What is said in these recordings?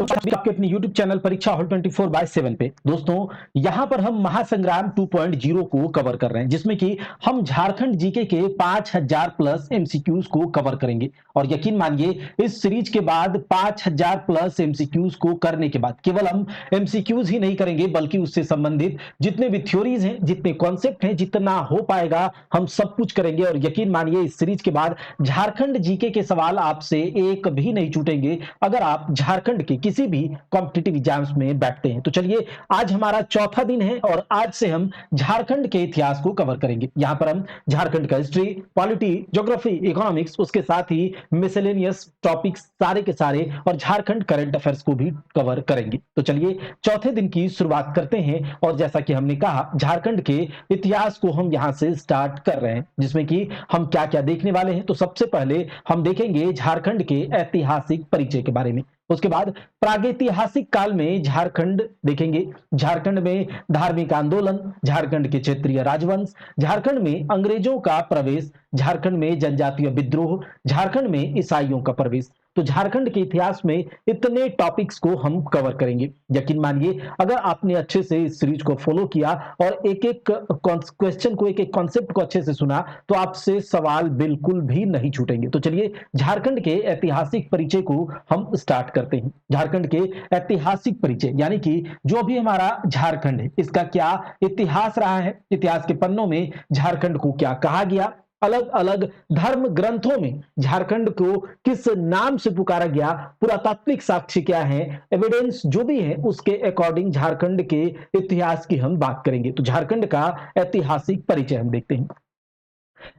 आपके अपने YouTube channel परीक्षा हॉल 24/7 पे दोस्तों यहां पर हम महासंग्राम 2.0 को कवर कर रहे हैं, जिसमें कि हम झारखंड जीके के 5000 प्लस एमसीक्यूज को कवर करेंगे। और यकीन मानिए इस सीरीज के बाद 5000 प्लस एमसीक्यूज को करने के बाद केवल हम एमसीक्यूज ही नहीं करेंगे, बल्कि उससे संबंधित जितने भी थ्योरीज हैं, जितने कॉन्सेप्ट हैं, जितना हो पाएगा हम सब कुछ करेंगे। और यकीन मानिए इस सीरीज के बाद झारखंड जीके के सवाल आपसे एक भी नहीं छूटेंगे अगर आप झारखंड के किसी भी कॉम्पिटिटिव एग्जाम्स में बैठते हैं। तो चलिए, आज हमारा चौथा दिन है और आज से हम झारखंड के इतिहास को कवर करेंगे। यहां पर हम झारखंड का हिस्ट्री, पॉलिटी, ज्योग्राफी, इकोनॉमिक्स, उसके साथ ही मिसेलेनियस टॉपिक्स सारे के सारे और झारखंड करंट अफेयर्स को भी कवर करेंगे। तो चलिए चौथे दिन की शुरुआत करते हैं और जैसा कि हमने कहा झारखंड के इतिहास को हम यहां से स्टार्ट कर रहे हैं, जिसमें कि हम क्या क्या देखने वाले हैं। तो सबसे पहले हम देखेंगे झारखंड के ऐतिहासिक परिचय के बारे में। उसके बाद प्रागैतिहासिक काल में झारखंड देखेंगे, झारखंड में धार्मिक आंदोलन, झारखंड के क्षेत्रीय राजवंश, झारखंड में अंग्रेजों का प्रवेश, झारखंड में जनजातीय विद्रोह, झारखंड में ईसाइयों का प्रवेश। तो झारखंड के इतिहास में इतने टॉपिक्स को हम कवर करेंगे। यकीन मानिए अगर आपने अच्छे से इस सीरीज को फॉलो किया और एक एक क्वेश्चन को, एक एक कॉन्सेप्ट को अच्छे से सुना, तो आपसे सवाल बिल्कुल भी नहीं छूटेंगे। तो चलिए झारखंड के ऐतिहासिक परिचय को हम स्टार्ट करते हैं। झारखंड के ऐतिहासिक परिचय यानी कि जो भी हमारा झारखंड है इसका क्या इतिहास रहा है, इतिहास के पन्नों में झारखंड को क्या कहा गया, अलग अलग धर्म ग्रंथों में झारखंड को किस नाम से पुकारा गया, पुरातात्विक साक्ष्य क्या है, एविडेंस जो भी है उसके अकॉर्डिंग झारखंड के इतिहास की हम बात करेंगे। तो झारखंड का ऐतिहासिक परिचय हम देखते हैं।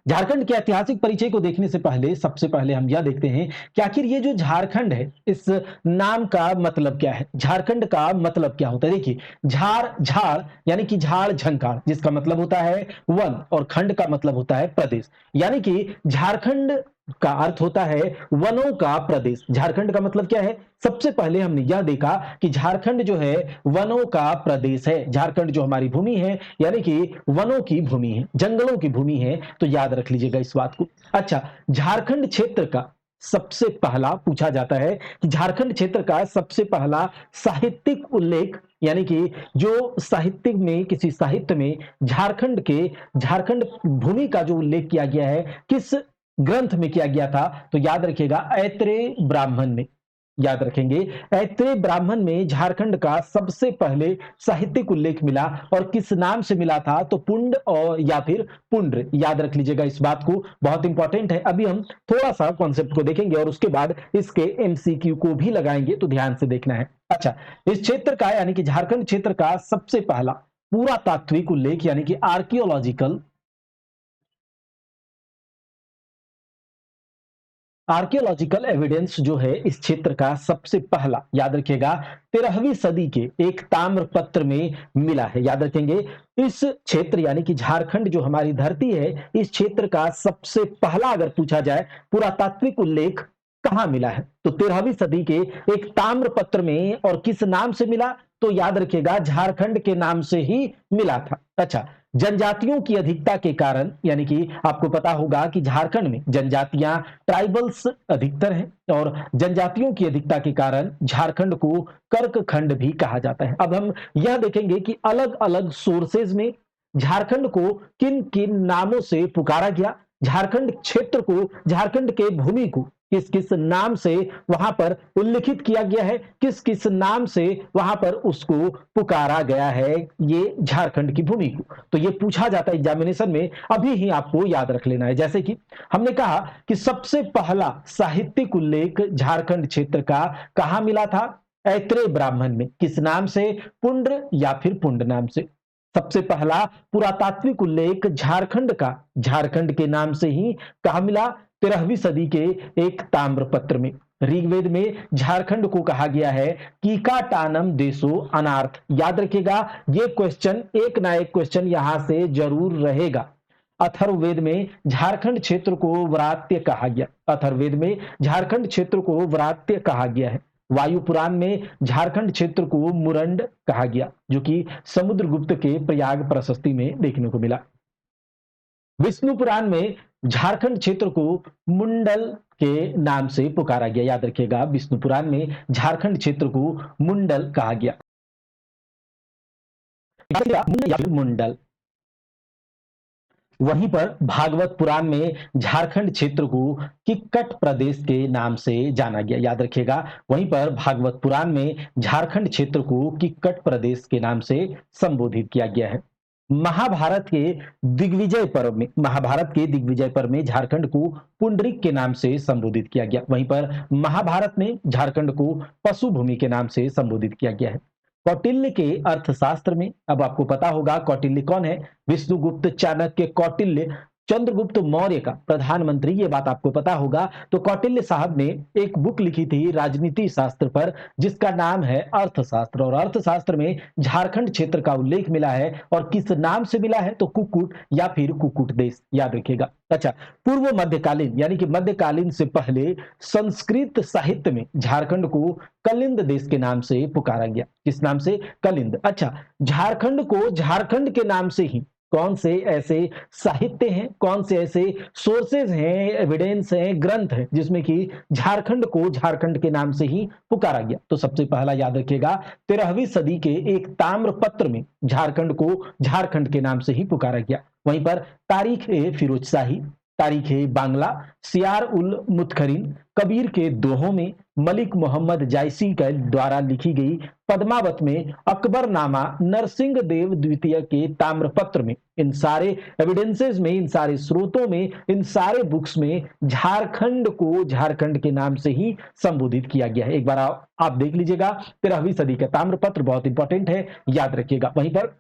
झारखंड के ऐतिहासिक परिचय को देखने से पहले सबसे पहले हम यह देखते हैं कि आखिर ये जो झारखंड है इस नाम का मतलब क्या है, झारखंड का मतलब क्या होता है। देखिए, झार झाड़ यानी कि झाड़ झंकार, जिसका मतलब होता है वन, और खंड का मतलब होता है प्रदेश, यानी कि झारखंड का अर्थ होता है वनों का प्रदेश। झारखंड का मतलब क्या है, सबसे पहले हमने यह देखा कि झारखंड जो है वनों का प्रदेश है। झारखंड जो हमारी भूमि है यानी कि वनों की भूमि है, जंगलों की भूमि है, तो याद रख लीजिएगा इस बात को। अच्छा, झारखंड क्षेत्र का सबसे पहला पूछा जाता है कि झारखंड क्षेत्र का सबसे पहला साहित्यिक उल्लेख यानी कि जो साहित्यिक में, किसी साहित्य में झारखंड भूमि का जो उल्लेख किया गया है किस ग्रंथ में किया गया था, तो याद रखिएगा ऐत्रेय ब्राह्मण में। याद रखेंगे ऐत्रेय ब्राह्मण में झारखंड का सबसे पहले साहित्यिक उल्लेख मिला, और किस नाम से मिला था, तो पुंड और या फिर पुंड्र। याद रख लीजिएगा इस बात को, बहुत इंपॉर्टेंट है। अभी हम थोड़ा सा कॉन्सेप्ट को देखेंगे और उसके बाद इसके एमसीक्यू को भी लगाएंगे, तो ध्यान से देखना है। अच्छा, इस क्षेत्र का यानी कि झारखंड क्षेत्र का सबसे पहला पुरातात्विक उल्लेख यानी कि आर्कियोलॉजिकल एविडेंस जो है इस क्षेत्र का सबसे पहला, याद रखिएगा, 13वीं सदी के एक ताम्रपत्र में मिला है। याद रखेंगे इस क्षेत्र यानी कि झारखंड जो हमारी धरती है, इस क्षेत्र का सबसे पहला अगर पूछा जाए पुरातात्विक उल्लेख कहां मिला है, तो 13वीं सदी के एक ताम्रपत्र में, और किस नाम से मिला, तो याद रखिएगा झारखंड के नाम से ही मिला था। अच्छा, जनजातियों की अधिकता के कारण, यानी कि आपको पता होगा कि झारखंड में जनजातियां, ट्राइबल्स अधिकतर हैं, और जनजातियों की अधिकता के कारण झारखंड को कर्क खंड भी कहा जाता है। अब हम यह देखेंगे कि अलग अलग सोर्सेज में झारखंड को किन किन नामों से पुकारा गया, झारखंड क्षेत्र को, झारखंड के भूमि को किस किस नाम से वहां पर उल्लिखित किया गया है, किस किस नाम से वहां पर उसको पुकारा गया है, ये झारखंड की भूमि को। तो ये पूछा जाता है एग्जामिनेशन में, अभी ही आपको याद रख लेना है। जैसे कि हमने कहा कि सबसे पहला साहित्यिक उल्लेख झारखंड क्षेत्र का कहां मिला था, ऐत्रेय ब्राह्मण में, किस नाम से, पुंड्र या फिर पुंड नाम से। सबसे पहला पुरातात्विक उल्लेख झारखंड का झारखंड के नाम से ही कहा मिला, 13वीं सदी के एक ताम्रपत्र में। ऋग्वेद में झारखंड को कहा गया है कीकाटानम देशो अनार्थ। याद रखिएगा ये क्वेश्चन, एक ना एक क्वेश्चन यहां से जरूर रहेगा। अथर्ववेद में झारखंड क्षेत्र को व्रात्य कहा गया, अथर्ववेद में झारखंड क्षेत्र को व्रात्य कहा गया है। वायु पुराण में झारखंड क्षेत्र को मुरंड कहा गया, जो कि समुद्रगुप्त के प्रयाग प्रशस्ति में देखने को मिला। विष्णु पुराण में झारखंड क्षेत्र को मुंडल के नाम से पुकारा गया। याद रखिएगा, विष्णु पुराण में झारखंड क्षेत्र को मुंडल कहा गया या फिर मुंडल। वहीं पर भागवत पुराण में झारखंड क्षेत्र को किक्कट प्रदेश के नाम से जाना गया। याद रखिएगा, वहीं पर भागवत पुराण में झारखंड क्षेत्र को किक्कट प्रदेश के नाम से संबोधित किया गया है। महाभारत के दिग्विजय पर्व में झारखंड को पुंडरिक के नाम से संबोधित किया गया। वहीं पर महाभारत में झारखंड को पशु भूमि के नाम से संबोधित किया गया है। कौटिल्य के अर्थशास्त्र में, अब आपको पता होगा कौटिल्य कौन है, विष्णुगुप्त, चाणक्य, कौटिल्य, चंद्रगुप्त मौर्य का प्रधानमंत्री, ये बात आपको पता होगा। तो कौटिल्य साहब ने एक बुक लिखी थी राजनीति शास्त्र पर, जिसका नाम है अर्थशास्त्र, और अर्थशास्त्र में झारखंड क्षेत्र का उल्लेख मिला है। और किस नाम से मिला है, तो कुक्कुट या फिर कुक्कुट देश, याद रखिएगा। अच्छा, पूर्व मध्यकालीन यानी कि मध्यकालीन से पहले संस्कृत साहित्य में झारखंड को कलिंद देश के नाम से पुकारा गया। किस नाम से? कलिंद। अच्छा, झारखंड को झारखंड के नाम से ही कौन से ऐसे साहित्य हैं, कौन से ऐसे सोर्सेज हैं, एविडेंस हैं, ग्रंथ हैं, जिसमें कि झारखंड को झारखंड के नाम से ही पुकारा गया? तो सबसे पहला याद रखिएगा, 13वीं सदी के एक ताम्रपत्र में झारखंड को झारखंड के नाम से ही पुकारा गया। वहीं पर तारीख ए फिरोज शाही, तारीख ए बांग्ला, सियार उल मुतखरीन, कबीर के दोहों में, मलिक मोहम्मद जायसी के द्वारा लिखी गई पद्मावत में, अकबरनामा, नरसिंह देव द्वितीय के ताम्रपत्र में, इन सारे एविडेंसेस में, इन सारे स्रोतों में, इन सारे बुक्स में झारखंड को झारखंड के नाम से ही संबोधित किया गया है। एक बार आप देख लीजिएगा, 13वीं सदी का ताम्रपत्र बहुत इंपॉर्टेंट है, याद रखिएगा। वहीं पर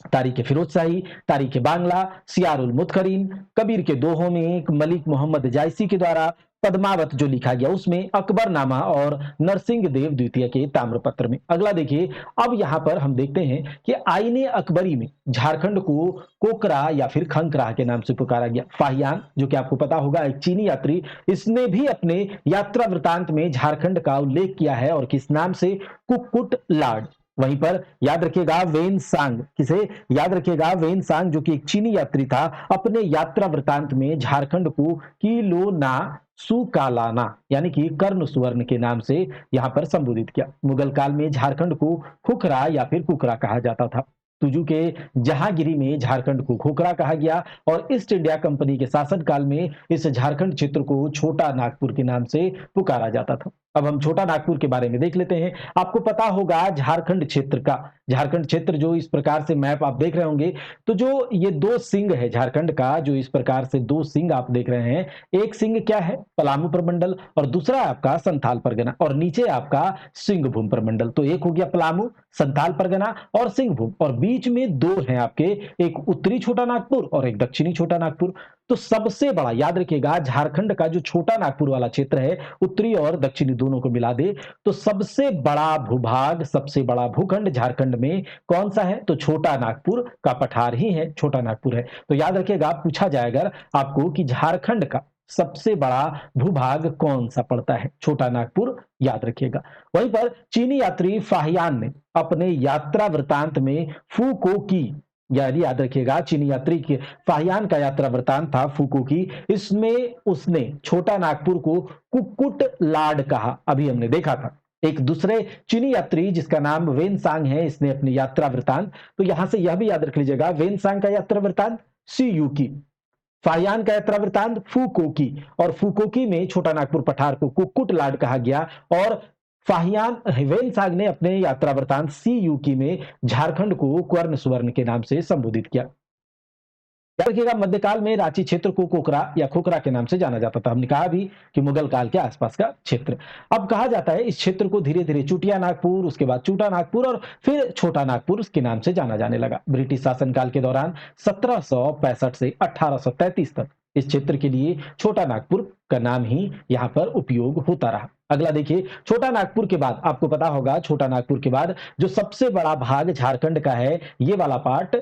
तारीख फिरोज शाही, तारीख बांग्ला, सियारुल मुतखरीन, कबीर के दोहों में, मलिक मोहम्मद जायसी के द्वारा पद्मावत जो लिखा गया, उसमें अकबरनामा और नरसिंह देव द्वितीय के ताम्रपत्र में। अगला देखिए, अब यहां पर हम देखते हैं कि आईने अकबरी में झारखंड को कोकरा या फिर खंकरा के नाम से पुकारा गया। फाहियान, जो कि आपको पता होगा एक चीनी यात्री, इसने भी अपने यात्रा वृतांत में झारखंड का उल्लेख किया है, और किस नाम से? कुक्कुट लाड। वहीं पर याद रखिएगा वेन सांग, किसे याद रखिएगा? वेन सांग, जो कि एक चीनी यात्री था, अपने यात्रा वृतांत में झारखंड को किलो ना सुकालाना यानी कि कर्ण सुवर्ण के नाम से यहां पर संबोधित किया। मुगल काल में झारखंड को खुखरा या फिर कुकरा कहा जाता था। तुजू के जहांगीरी में झारखंड को खोखरा कहा गया, और ईस्ट इंडिया कंपनी के शासनकाल में इस झारखंड क्षेत्र को छोटा नागपुर के नाम से पुकारा जाता था। अब हम छोटा नागपुर के बारे में देख लेते हैं। आपको पता होगा झारखंड क्षेत्र जो इस प्रकार से मैप आप देख रहे होंगे, तो जो ये दो सिंह है झारखंड का, जो इस प्रकार से दो सिंह आप देख रहे हैं, एक सिंह क्या है? पलामू प्रमंडल, और दूसरा आपका संथाल परगना, और नीचे आपका सिंहभूम प्रमंडल। तो एक हो गया पलामू, संथाल परगना और सिंहभूम, और बीच में दो हैं आपके, एक उत्तरी छोटा नागपुर और एक दक्षिणी छोटा नागपुर। तो सबसे बड़ा, याद रखिएगा, झारखंड का जो छोटा नागपुर वाला क्षेत्र है, उत्तरी और दक्षिणी दोनों को मिला दे तो सबसे बड़ा भूभाग, सबसे बड़ा भूखंड झारखंड में कौन सा है? तो छोटा नागपुर का पठार ही है, छोटा नागपुर है। तो याद रखिएगा, पूछा जाएगा आपको कि झारखंड का सबसे बड़ा भूभाग कौन सा पड़ता है? छोटा नागपुर, याद रखिएगा। वहीं पर चीनी यात्री फाहियान ने अपने यात्रा वृतांत में फूको की, याद रखिएगा, चीनी यात्री के फाहियान का यात्रा वृतांत था फूको की, इसमें उसने छोटा नागपुर को कुक्कुट लाड कहा। अभी हमने देखा था एक दूसरे चीनी यात्री जिसका नाम वेन सांग है, इसने अपनी यात्रा वृतांत, तो यहां से यह भी याद रख लीजिएगा, वेन सांग का यात्रा वृतांत सी यू की, फाहियान का यात्रा वृतांत फूकोकी, और फूकोकी में छोटा नागपुर पठार को कुक्कुट लाड कहा गया, और फाहियान वेन सांग ने अपने यात्रा वृतांत सी यू की में झारखंड को कर्ण सुवर्ण के नाम से संबोधित किया। याद रखिएगा, मध्यकाल में रांची क्षेत्र को कोकरा या खोखरा के नाम से जाना जाता था। हमने कहा भी कि मुगल काल के आसपास का क्षेत्र। अब कहा जाता है इस क्षेत्र को धीरे धीरे चुटिया नागपुर, उसके बाद चूटा नागपुर, और फिर छोटा नागपुर के नाम से जाना जाने लगा। ब्रिटिश शासनकाल के दौरान 1765 से 1833 तक इस क्षेत्र के लिए छोटा नागपुर का नाम ही यहाँ पर उपयोग होता रहा। अगला देखिए, छोटा नागपुर के बाद आपको पता होगा, छोटा नागपुर के बाद जो सबसे बड़ा भाग झारखंड का है, ये वाला पार्ट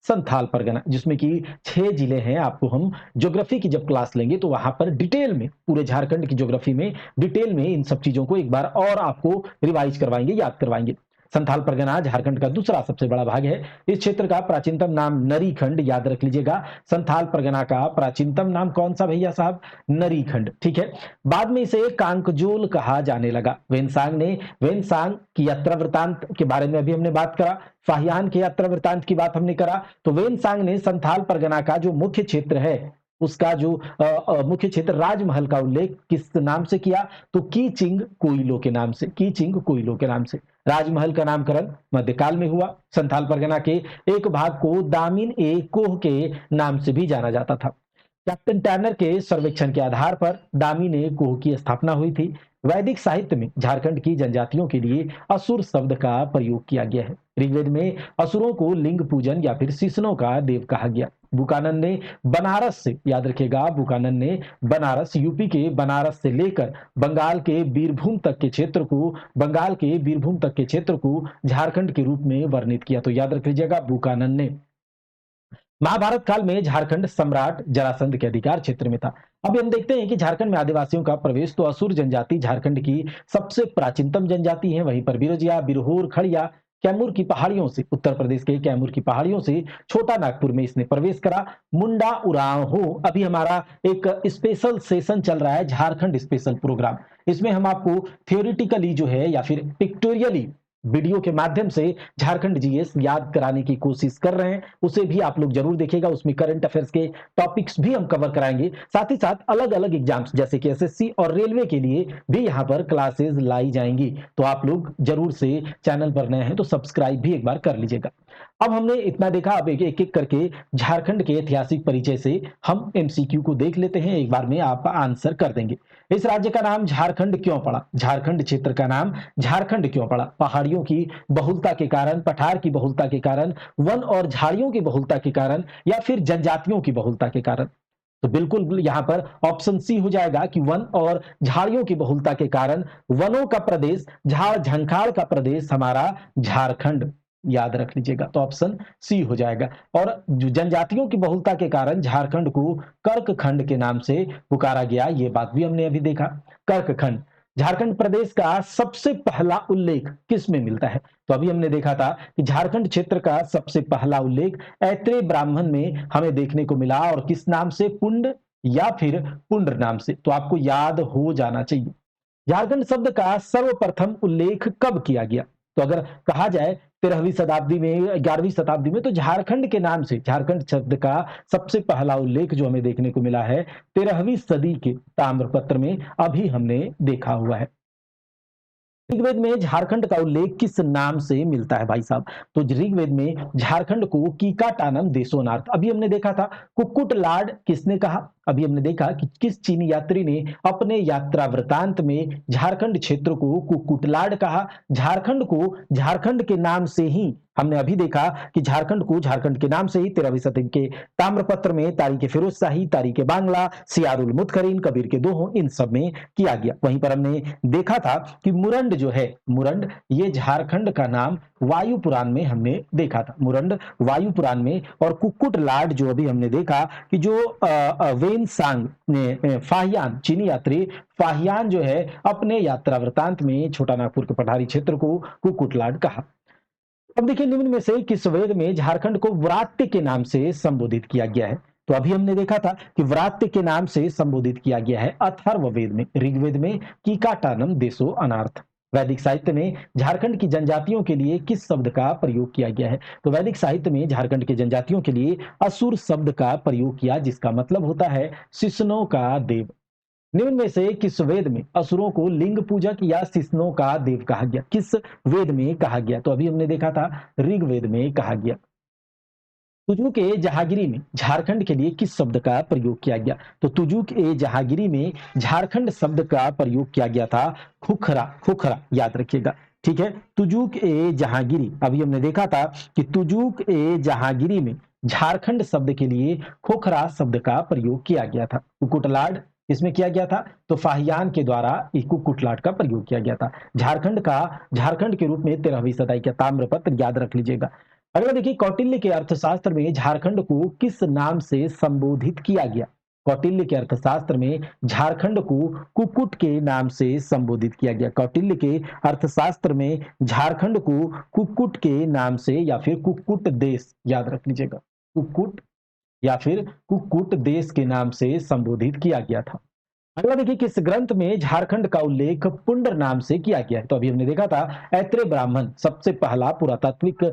संथाल परगना, जिसमें कि 6 जिले हैं। आपको हम ज्योग्राफी की जब क्लास लेंगे तो वहां पर डिटेल में, पूरे झारखंड की ज्योग्राफी में डिटेल में इन सब चीजों को एक बार और आपको रिवाइज करवाएंगे, याद करवाएंगे। संथाल परगना झारखंड का दूसरा सबसे बड़ा भाग है। इस क्षेत्र का प्राचीनतम नाम नरीखंड, याद रख लीजिएगा। संथाल परगना का प्राचीनतम नाम कौन सा भैया साहब? नरीखंड, ठीक है। बाद में इसे कांकजोल कहा जाने लगा। वेनसांग की यात्रा वृतांत के बारे में अभी हमने बात करा, फाहियान के यात्रा वृतांत की बात हमने करा। तो वेनसांग ने संथाल परगना का जो मुख्य क्षेत्र है, उसका जो मुख्य क्षेत्र राजमहल का उल्लेख किस नाम से किया? तो कीचिंग कोइलो के नाम से, कीचिंग कोइलो के नाम से। राजमहल का नामकरण मध्यकाल में हुआ। संथाल परगना के एक भाग को दामिन ए कोह के नाम से भी जाना जाता था। कैप्टन टर्नर के सर्वेक्षण के आधार पर दामिन ए कोह की स्थापना हुई थी। वैदिक साहित्य में झारखंड की जनजातियों के लिए असुर शब्द का प्रयोग किया गया है। ऋग्वेद में असुरों को लिंग पूजन या फिर शिशनों का देव कहा गया। बुकानन ने बनारस से, याद रखिएगा, बुकानन ने बनारस, यूपी के बनारस से लेकर बंगाल के बीरभूम तक के क्षेत्र को झारखंड के रूप में वर्णित किया। तो याद रख लीजिएगा, बुकानन ने। महाभारत काल में झारखंड सम्राट जरासंध के अधिकार क्षेत्र में था। अभी हम देखते हैं कि झारखंड में आदिवासियों का प्रवेश। तो असुर जनजाति झारखंड की सबसे प्राचीनतम जनजाति है। वहीं पर बिरजिया, बिरहोर, खड़िया, कैमूर की पहाड़ियों से, उत्तर प्रदेश के कैमूर की पहाड़ियों से छोटा नागपुर में इसने प्रवेश करा। मुंडा उरांव, अभी हमारा एक स्पेशल सेशन चल रहा है, झारखंड स्पेशल प्रोग्राम। इसमें हम आपको थियोरिटिकली जो है या फिर पिक्टोरियली वीडियो के माध्यम से झारखंड जीएस याद कराने की कोशिश कर रहे हैं। उसे भी आप लोग जरूर देखिएगा। उसमें करंट अफेयर्स के टॉपिक्स भी हम कवर कराएंगे, साथ ही साथ अलग अलग एग्जाम्स जैसे कि एसएससी और रेलवे के लिए भी यहाँ पर क्लासेस लाई जाएंगी। तो आप लोग जरूर से, चैनल पर नए हैं तो सब्सक्राइब भी एक बार कर लीजिएगा। अब हमने इतना देखा, अब एक एक करके झारखंड के ऐतिहासिक परिचय से हम एमसीक्यू को देख लेते हैं। एक बार में आप आंसर कर देंगे। इस राज्य का नाम झारखंड क्यों पड़ा? झारखंड क्षेत्र का नाम झारखंड क्यों पड़ा? पहाड़ियों की बहुलता के कारण, पठार की बहुलता के कारण, वन और झाड़ियों की बहुलता के कारण, या फिर जनजातियों की बहुलता के कारण? तो बिल्कुल यहां पर ऑप्शन सी हो जाएगा कि वन और झाड़ियों की बहुलता के कारण। वनों का प्रदेश, झाड़ झंखाड़ का प्रदेश हमारा झारखंड, याद रख लीजिएगा। तो ऑप्शन सी हो जाएगा। और जो जनजातियों की बहुलता के कारण झारखंड को कर्कखंड के नाम से पुकारा गया, ये बात भी हमने अभी देखा। कर्कखंड। झारखंड प्रदेश का सबसे पहला उल्लेख किस में मिलता है? तो अभी हमने देखा था कि झारखंड क्षेत्र का सबसे पहला उल्लेख ऐत्रेय ब्राह्मण में हमें देखने को मिला, और किस नाम से? पुंड या फिर पुंड्र नाम से। तो आपको याद हो जाना चाहिए। झारखंड शब्द का सर्वप्रथम उल्लेख कब किया गया? तो अगर कहा जाए 13वीं शताब्दी में, 11वीं शताब्दी में, तो झारखंड के नाम से, झारखंड शब्द का सबसे पहला उल्लेख जो हमें देखने को मिला है 13वीं सदी के ताम्रपत्र में, अभी हमने देखा हुआ है। ऋग्वेद में झारखंड का उल्लेख किस नाम से मिलता है भाई साहब? तो ऋग्वेद में झारखंड को कीकाटानम देशोनार्थ, अभी हमने देखा था। कुक्कुटलाड किसने कहा? अभी हमने देखा कि किस चीनी यात्री ने अपने यात्रा वृतांत में झारखंड क्षेत्र को कुक्कुटलाड कहा। झारखंड को झारखंड के नाम से ही हमने अभी देखा कि झारखंड को झारखंड के नाम से ही 13वीं सदी के ताम्रपत्र में तारीख फिरोज शाही, तारीख बांग्ला, सियारुल मुतखरीन, कबीर के दोहों, इन सब में किया गया। वहीं पर हमने देखा था कि मुरंड जो है, मुरंड, ये झारखंड का नाम वायु पुराण में हमने देखा था। मुरंड वायु पुराण में। और कुक्कुटलाड जो अभी हमने देखा कि जो वेनसांग ने, फाहियान, चीनी यात्री फाहियान जो है, अपने यात्रा वृतांत में छोटा नागपुर के पठारी क्षेत्र को कुक्कुटलाड कहा। अब देखिए, निम्न में से किस वेद में झारखंड को व्रात्य के नाम से संबोधित किया गया है? तो अभी हमने देखा था कि व्रात्य के नाम से संबोधित किया गया है अथर्ववेद में। ऋग्वेद में कीकाटानम देशो अनार्थ। वैदिक साहित्य में झारखंड की जनजातियों के लिए किस शब्द का प्रयोग किया गया है? तो वैदिक साहित्य में झारखंड के जनजातियों के लिए असुर शब्द का प्रयोग किया, जिसका मतलब होता है शिशनों का देव। निम्न में से किस वेद में असुरों को लिंग पूजक या शिशनों का देव कहा गया? किस वेद में कहा गया? तो अभी हमने देखा था ऋग्वेद में कहा गया। तुजुक ए जहागिरी में झारखंड के लिए किस शब्द का प्रयोग किया गया? तो तुजुक ए जहागिरी में झारखंड शब्द का प्रयोग किया गया था खुखरा, खुखरा, याद रखिएगा। ठीक है, तुजुक ए जहांगीरी। अभी हमने देखा था कि तुजुक ए जहांगीरी में झारखंड शब्द के लिए खोखरा शब्द का प्रयोग किया गया था। कुकुटलाड इसमें किया गया था, तो फाहियान के द्वारा कुकुटलाड का प्रयोग किया गया था। झारखंड के रूप में 13वीं सदी का ताम्रपत्र, याद रख लीजिएगा। अगला देखिए, कौटिल्य के अर्थशास्त्र में झारखंड को किस नाम से संबोधित किया गया? कौटिल्य के अर्थशास्त्र में झारखंड को कुक्कुट के नाम से संबोधित किया गया। कौटिल्य के अर्थशास्त्र में झारखंड को कुक्कुट के नाम से या फिर कुक्कुट देश, याद रख लीजिएगा, कुक्कुट या फिर कुक्कुट देश के नाम से संबोधित किया गया था। अगला देखिए, किस ग्रंथ में झारखंड का उल्लेख पुंडर नाम से किया गया है? तो अभी हमने देखा था ऐत्रेय ब्राह्मण, सबसे पहला पुरातात्विक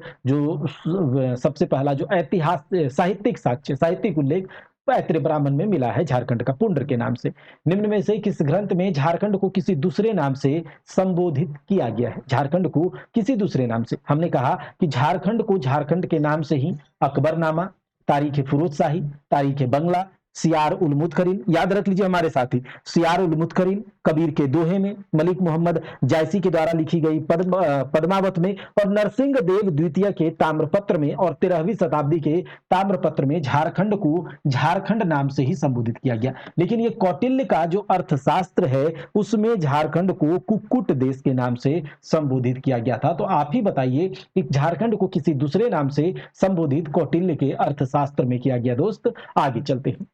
सबसे पहला जो ऐतिहासिक साहित्यिक साक्ष्य, साहित्यिक उल्लेख ऐत्रेय ब्राह्मण में मिला है झारखंड का पुंडर के नाम से। निम्न में से किस ग्रंथ में झारखंड को किसी दूसरे नाम से संबोधित किया गया है? झारखंड को किसी दूसरे नाम से, हमने कहा कि झारखंड को झारखंड के नाम से ही अकबरनामा, तारीख फिरोज शाही, तारीख बंगला, सियार उल मुतकरीन, याद रख लीजिए हमारे साथी, सियार उल मुतकरीन कबीर के दोहे में, मलिक मोहम्मद जायसी के द्वारा लिखी गई पद्मावत में, और नरसिंह देव द्वितीय के ताम्रपत्र में और 13वीं शताब्दी के ताम्रपत्र में झारखंड को झारखंड नाम से ही संबोधित किया गया। लेकिन ये कौटिल्य का जो अर्थशास्त्र है उसमें झारखंड को कुक्कुट देश के नाम से संबोधित किया गया था। तो आप ही बताइए कि झारखंड को किसी दूसरे नाम से संबोधित कौटिल्य के अर्थशास्त्र में किया गया। दोस्त आगे चलते हैं,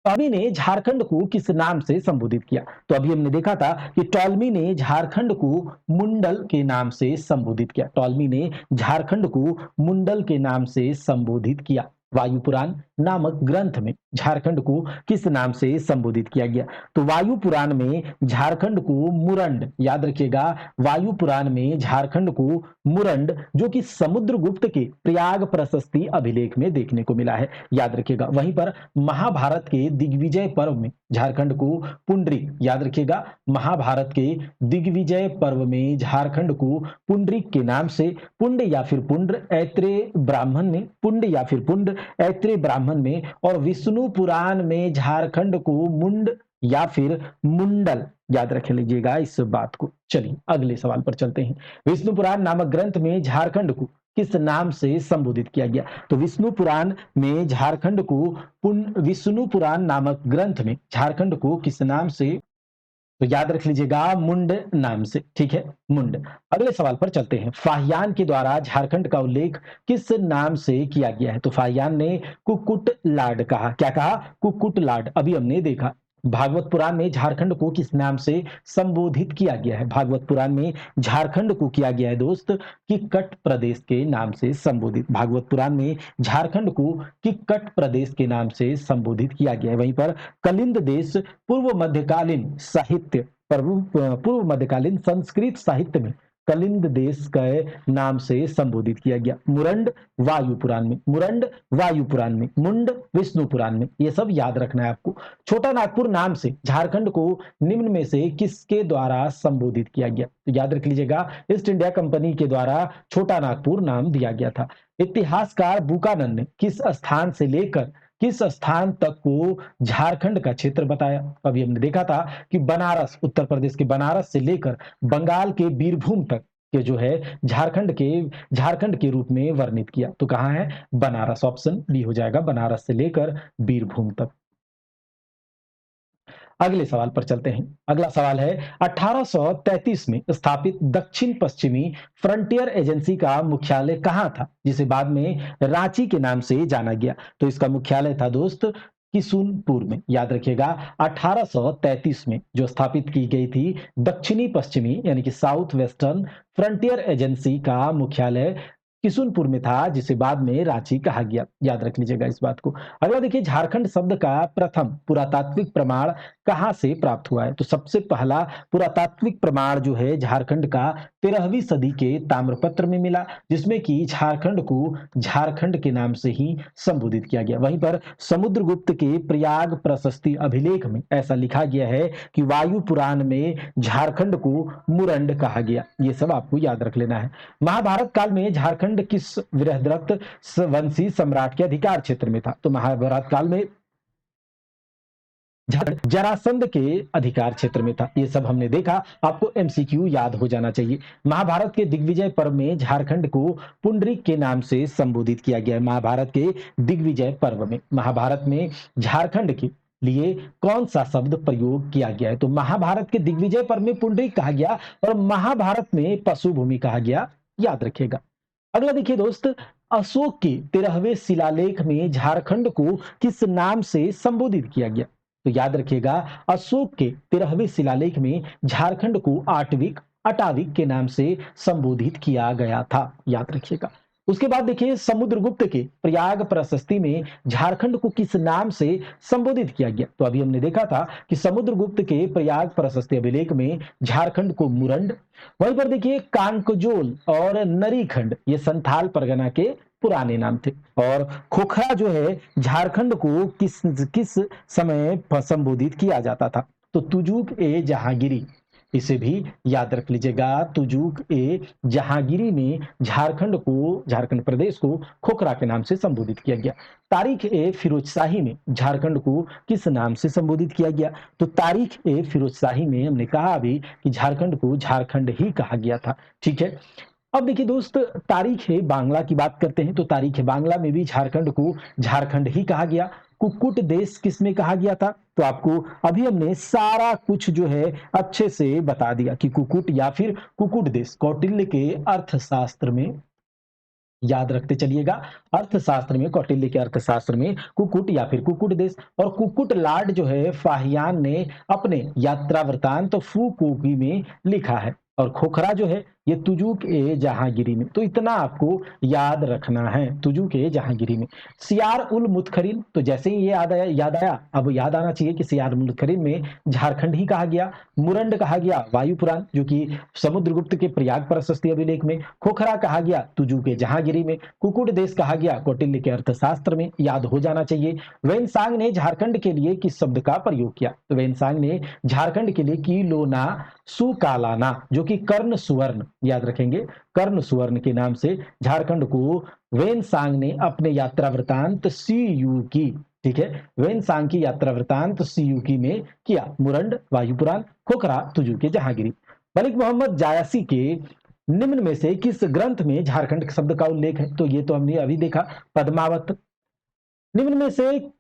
टॉमी ने झारखंड को किस नाम से संबोधित किया? तो अभी हमने देखा था कि टॉलमी ने झारखंड को मुंडल के नाम से संबोधित किया। टॉलमी ने झारखंड को मुंडल के नाम से संबोधित किया। वायु पुराण नामक ग्रंथ में झारखंड को किस नाम से संबोधित किया गया? तो वायु पुराण में झारखंड को मुरंड, याद रखिएगा, वायु पुराण में झारखंड को मुरंड, जो कि समुद्रगुप्त के प्रयाग प्रशस्ति अभिलेख में देखने को मिला है, याद रखिएगा। वहीं पर महाभारत के दिग्विजय पर्व में झारखंड को पुंडरीक, याद रखिएगा, महाभारत के दिग्विजय पर्व में झारखंड को पुंडरीक के नाम से पुंड या फिर पुंड्र ऐत्रेय ब्राह्मण ने, पुंड या फिर पुंड ऐत्रेय ब्राह्मण में, और विष्णु पुराण में झारखंड को मुंड या फिर मुंडल, याद रख लीजिएगा इस बात को। चलिए अगले सवाल पर चलते हैं। विष्णु पुराण नामक ग्रंथ में झारखंड को किस नाम से संबोधित किया गया? तो विष्णु पुराण में झारखंड को विष्णु पुराण नामक ग्रंथ में झारखंड को किस नाम से, तो याद रख लीजिएगा मुंड नाम से, ठीक है, मुंड। अगले सवाल पर चलते हैं। फाहियान के द्वारा झारखंड का उल्लेख किस नाम से किया गया है? तो फाहियान ने कुक्कुट लाड कहा। क्या कहा? कुक्कुट लाड। अभी हमने देखा भागवत पुराण में झारखंड को किस नाम से संबोधित किया गया है? भागवत पुराण में झारखंड को किया गया है दोस्त किक्कट प्रदेश के नाम से संबोधित। भागवत पुराण में झारखंड को किक्कट प्रदेश के नाम से संबोधित किया गया है। वहीं पर कलिंद देश पूर्व मध्यकालीन साहित्य, पूर्व मध्यकालीन संस्कृत साहित्य में कलिंद देश के नाम से संबोधित किया गया। मुरंड वायु पुराण में, मुरंड वायु पुराण में, मुंड विष्णु पुराण में, ये सब याद रखना है आपको। छोटा नागपुर नाम से झारखंड को निम्न में से किसके द्वारा संबोधित किया गया? तो याद रख लीजिएगा ईस्ट इंडिया कंपनी के द्वारा छोटा नागपुर नाम दिया गया था। इतिहासकार बुकानन ने किस स्थान से लेकर किस स्थान तक को झारखंड का क्षेत्र बताया? अभी हमने देखा था कि बनारस, उत्तर प्रदेश के बनारस से लेकर बंगाल के बीरभूम तक के जो है झारखंड के रूप में वर्णित किया। तो कहां है? बनारस, ऑप्शन बी हो जाएगा, बनारस से लेकर बीरभूम तक। अगले सवाल पर चलते हैं। अगला सवाल है 1833 में स्थापित दक्षिण पश्चिमी फ्रंटियर एजेंसी का मुख्यालय कहां था, जिसे बाद में रांची के नाम से जाना गया? तो इसका मुख्यालय था दोस्त किशुनपुर में। याद रखिएगा 1833 में जो स्थापित की गई थी दक्षिणी पश्चिमी यानी कि साउथ वेस्टर्न फ्रंटियर एजेंसी का मुख्यालय किशुनपुर में था, जिसे बाद में रांची कहा गया। याद रख लीजिएगा इस बात को। अगला देखिए, झारखंड शब्द का प्रथम पुरातात्विक प्रमाण कहां से प्राप्त हुआ है? तो सबसे पहला पुरातात्विक प्रमाण जो है झारखंड का 13वीं सदी के ताम्रपत्र में मिला, जिसमें कि झारखंड को झारखंड के नाम से ही संबोधित किया गया। वहीं पर समुद्रगुप्त के प्रयाग प्रशस्ति अभिलेख में ऐसा लिखा गया है कि वायु पुराण में झारखंड को मुरंड कहा गया। ये सब आपको याद रख लेना है। महाभारत काल में झारखंड किस बृहद्रथ वंशी सम्राट के अधिकार क्षेत्र में था? तो महाभारत काल में जरासंध के अधिकार क्षेत्र में था। ये सब हमने देखा, आपको एमसीक्यू याद हो जाना चाहिए। महाभारत के दिग्विजय पर्व में झारखंड को पुंडरीक के नाम से संबोधित किया गया है। महाभारत के दिग्विजय पर्व में महाभारत में झारखंड के लिए कौन सा शब्द प्रयोग किया गया है? तो महाभारत के दिग्विजय पर्व में पुंडरीक कहा गया और महाभारत में पशु भूमि कहा गया, याद रखिएगा। अगला देखिए दोस्त, अशोक के 13वें शिलालेख में झारखंड को किस नाम से संबोधित किया गया? तो याद रखिएगा, अशोक के 13वें शिलालेख में झारखंड को आटविक अटाविक के नाम से संबोधित किया गया था, याद रखिएगा। उसके बाद देखिए, समुद्रगुप्त के प्रयाग प्रशस्ति में झारखंड को किस नाम से संबोधित किया गया? तो अभी हमने देखा था कि समुद्रगुप्त के प्रयाग प्रशस्ति अभिलेख में झारखंड को मुरंड, वहीं पर देखिए कांकजोल और नरीखंड ये संथाल परगना के पुराने नाम थे। और खोखरा जो है झारखंड को किस किस समय संबोधित किया जाता था? तो तुजुक ए जहांगीरी, इसे भी याद रख लीजिएगा। तुजुक ए जहांगीरी में झारखंड प्रदेश को खोखरा के नाम से संबोधित किया गया। तारीख ए फिरोजशाही में झारखंड को किस नाम से संबोधित किया गया? तो तारीख ए फिरोजशाही में हमने कहा अभी कि झारखंड को झारखंड ही कहा गया था, ठीक है। अब देखिए दोस्त, तारीख है बांग्ला की बात करते हैं, तो तारीख है बांग्ला में भी झारखंड को झारखंड ही कहा गया। कुक्कुट देश किसमें कहा गया था? तो आपको अभी हमने सारा कुछ जो है अच्छे से बता दिया कि कुक्कुट या फिर कुक्कुट देश कौटिल्य के अर्थशास्त्र में, याद रखते चलिएगा, अर्थशास्त्र में, कौटिल्य के अर्थशास्त्र में कुक्कुट या फिर कुक्कुट देश। और कुक्कुट लाड जो है फाहियान ने अपने यात्रा वृतांत फुकोगी में लिखा है। और खोखरा जो है ये तुजुक ए जहांगीरी में। तो इतना आपको याद रखना है, तुजुक ए जहांगीरी में। सियार उल मुतखरिन, तो जैसे ही ये याद आया, अब याद आना चाहिए कि सियार उल मुतखरिन में झारखंड ही कहा गया। मुरंड कहा गया वायु पुराण जो कि समुद्रगुप्त के प्रयाग प्रशस्ति अभिलेख में। खोखरा कहा गया तुजुक ए जहांगीरी में। कुक्कुट देश कहा गया कौटिल्य के अर्थशास्त्र में, याद हो जाना चाहिए। वेनसांग ने झारखंड के लिए किस शब्द का प्रयोग किया? तो वेनसांग ने झारखंड के लिए कीलोना सुकालाना जो कि कर्ण सुवर्ण, याद रखेंगे, कर्ण सुवर्ण के नाम से झारखंड को वेनसांग ने अपने यात्रा वृतांत सीयू की, ठीक है, वेनसांग की यात्रा वृतांत सीयूकी में किया। मुरंड वायुपुराण, खोखरा तुजुक ए जहांगीरी। मलिक मोहम्मद जायसी के निम्न में से किस ग्रंथ में झारखंड शब्द का उल्लेख है? तो ये तो हमने अभी देखा, पद्मावत। निम्न में से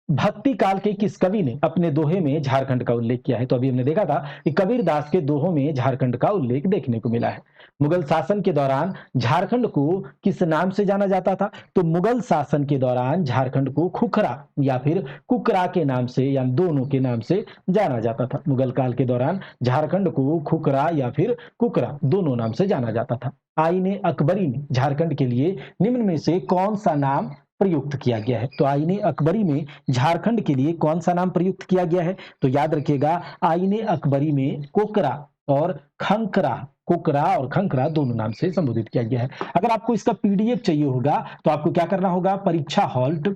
भक्ति काल के किस कवि ने अपने दोहे में झारखंड का उल्लेख किया है? तो अभी हमने देखा था कि कबीरदास के दोहों में झारखंड का उल्लेख देखने को मिला है। मुगल शासन के दौरान झारखंड को किस नाम से जाना जाता था? तो मुगल शासन के दौरान झारखंड को खुखरा या फिर कुकरा के नाम से, या दोनों के नाम से जाना जाता था। मुगल काल के दौरान झारखंड को खुकरा या फिर कुकरा दोनों नाम से जाना जाता था। आईने अकबरी में झारखंड के लिए निम्न में से कौन सा नाम प्रयुक्त किया गया है? तो आईने अकबरी में झारखंड के लिए कौन सा नाम प्रयुक्त किया गया है? तो याद रखिएगा, आईने अकबरी में कोकरा और खंकरा, कोकरा और खंकरा दोनों नाम से संबोधित किया गया है। अगर आपको इसका पीडीएफ चाहिए होगा तो आपको क्या करना होगा? परीक्षा हॉल्ट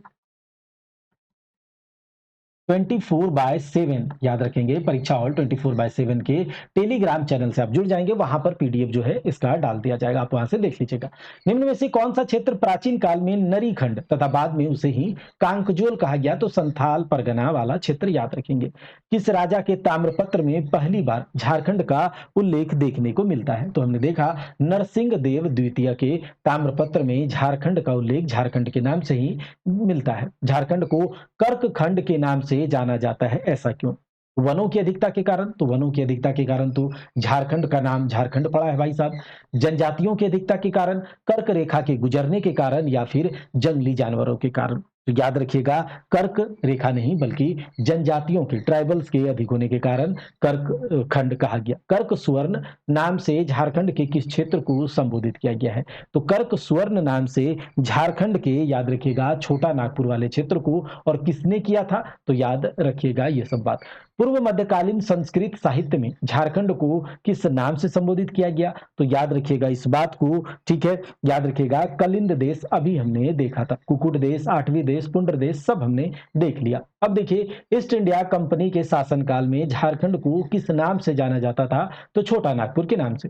24/7, याद रखेंगे, परीक्षा हॉल 24/7 के टेलीग्राम चैनल से आप जुड़ जाएंगे, वहां पर पीडीएफ जो है इसका डाल दिया जाएगा, आप वहां से देख लीजिएगा। निम्न में से कौन सा क्षेत्र प्राचीन काल में नरीखंड तथा बाद में उसे ही कांकजोल कहा गया? तो संथाल परगना वाला क्षेत्र, याद रखेंगे। किस राजा के ताम्रपत्र में पहली बार झारखंड का उल्लेख देखने को मिलता है? तो हमने देखा नरसिंह देव द्वितीय के ताम्रपत्र में झारखंड का उल्लेख झारखंड के नाम से ही मिलता है। झारखंड को कर्क खंड के नाम से जाना जाता है, ऐसा क्यों? वनों की अधिकता के कारण। तो वनों की अधिकता के कारण तो झारखंड का नाम झारखंड पड़ा है भाई साहब। जनजातियों की अधिकता के कारण, कर्क रेखा के गुजरने के कारण, या फिर जंगली जानवरों के कारण। तो याद रखिएगा, कर्क रेखा नहीं बल्कि जनजातियों के, ट्राइबल्स के अधिक होने के कारण कर्क खंड कहा गया। कर्क सुवर्ण नाम से झारखंड के किस क्षेत्र को संबोधित किया गया है? तो कर्क सुवर्ण नाम से झारखंड के, याद रखिएगा, छोटा नागपुर वाले क्षेत्र को। और किसने किया था? तो याद रखिएगा ये सब बात। पूर्व मध्यकालीन संस्कृत साहित्य में झारखंड को किस नाम से संबोधित किया गया? तो याद रखिएगा इस बात को, ठीक है, याद रखिएगा, कलिंद देश अभी हमने देखा था, कुकुट देश, आठवीं देश, पुंड्र देश, सब हमने देख लिया। अब देखिए, ईस्ट इंडिया कंपनी के शासनकाल में झारखंड को किस नाम से जाना जाता था? तो छोटा नागपुर के नाम से।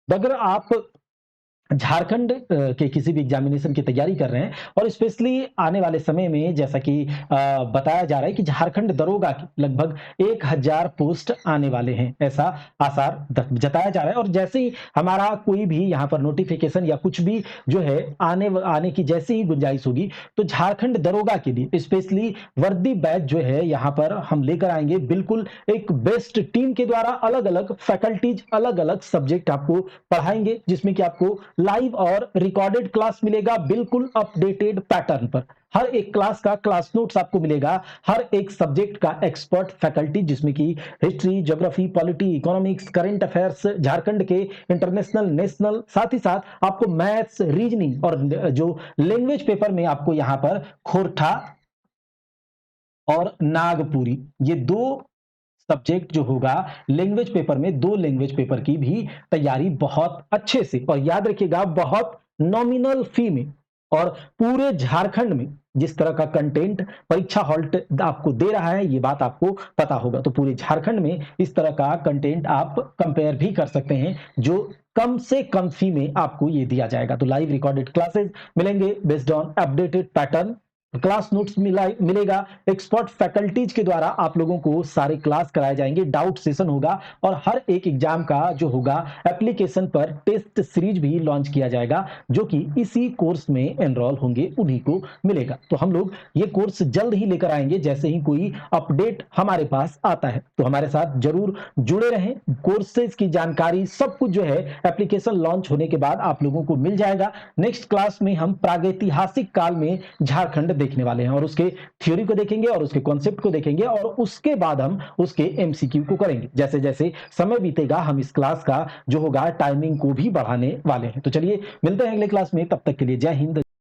अगर आप झारखंड के किसी भी एग्जामिनेशन की तैयारी कर रहे हैं और स्पेशली आने वाले समय में, जैसा कि बताया जा रहा है कि झारखंड दरोगा की लगभग 1000 पोस्ट आने वाले हैं, ऐसा आसार जताया जा रहा है। और जैसे ही हमारा कोई भी यहाँ पर नोटिफिकेशन या कुछ भी जो है आने की जैसे ही गुंजाइश होगी, तो झारखंड दरोगा के लिए स्पेशली वर्दी बैच जो है यहाँ पर हम लेकर आएंगे, बिल्कुल एक बेस्ट टीम के द्वारा। अलग अलग फैकल्टीज, अलग अलग सब्जेक्ट आपको पढ़ाएंगे, जिसमें कि आपको लाइव और रिकॉर्डेड क्लास मिलेगा बिल्कुल अपडेटेड पैटर्न पर। हर एक क्लास का क्लास नोट्स आपको मिलेगा, हर एक सब्जेक्ट का एक्सपर्ट फैकल्टी जिसमें कि history, geography, polity, economics, current affairs, Jharkhand के इंटरनेशनल, नेशनल, साथ ही साथ आपको मैथ्स, रीजनिंग और जो लैंग्वेज पेपर में आपको यहां पर खोरठा और नागपुरी, ये दो सब्जेक्ट जो होगा लैंग्वेज पेपर में, दो लैंग्वेज पेपर की भी तैयारी बहुत अच्छे से, और याद रखिएगा बहुत नॉमिनल फी में, और पूरे झारखंड में जिस तरह का कंटेंट परीक्षा हॉल्ट आपको दे रहा है ये बात आपको पता होगा। तो पूरे झारखंड में इस तरह का कंटेंट आप कंपेयर भी कर सकते हैं जो कम से कम फी में आपको ये दिया जाएगा। तो लाइव रिकॉर्डेड क्लासेस मिलेंगे based on updated pattern, class notes मिलेगा, एक्सपर्ट फैकल्टीज के द्वारा आप लोगों को सारे क्लास कराए जाएंगे, डाउट सेशन होगा, और हर एक एग्जाम का जो होगा एप्लीकेशन पर टेस्ट सीरीज भी लॉन्च किया जाएगा जो कि इसी कोर्स में एनरोल होंगे उन्हीं को मिलेगा। तो हम लोग ये कोर्स जल्द ही लेकर आएंगे जैसे ही कोई अपडेट हमारे पास आता है, तो हमारे साथ जरूर जुड़े रहें। कोर्सेज की जानकारी सब कुछ जो है एप्लीकेशन लॉन्च होने के बाद आप लोगों को मिल जाएगा। नेक्स्ट क्लास में हम प्रागैतिहासिक काल में झारखंड देखने वाले हैं और उसके थ्योरी को देखेंगे और उसके कॉन्सेप्ट को देखेंगे, और उसके बाद हम उसके एमसीक्यू को करेंगे। जैसे जैसे समय बीतेगा हम इस क्लास का जो होगा टाइमिंग को भी बढ़ाने वाले हैं। तो चलिए मिलते हैं अगले क्लास में, तब तक के लिए जय हिंद।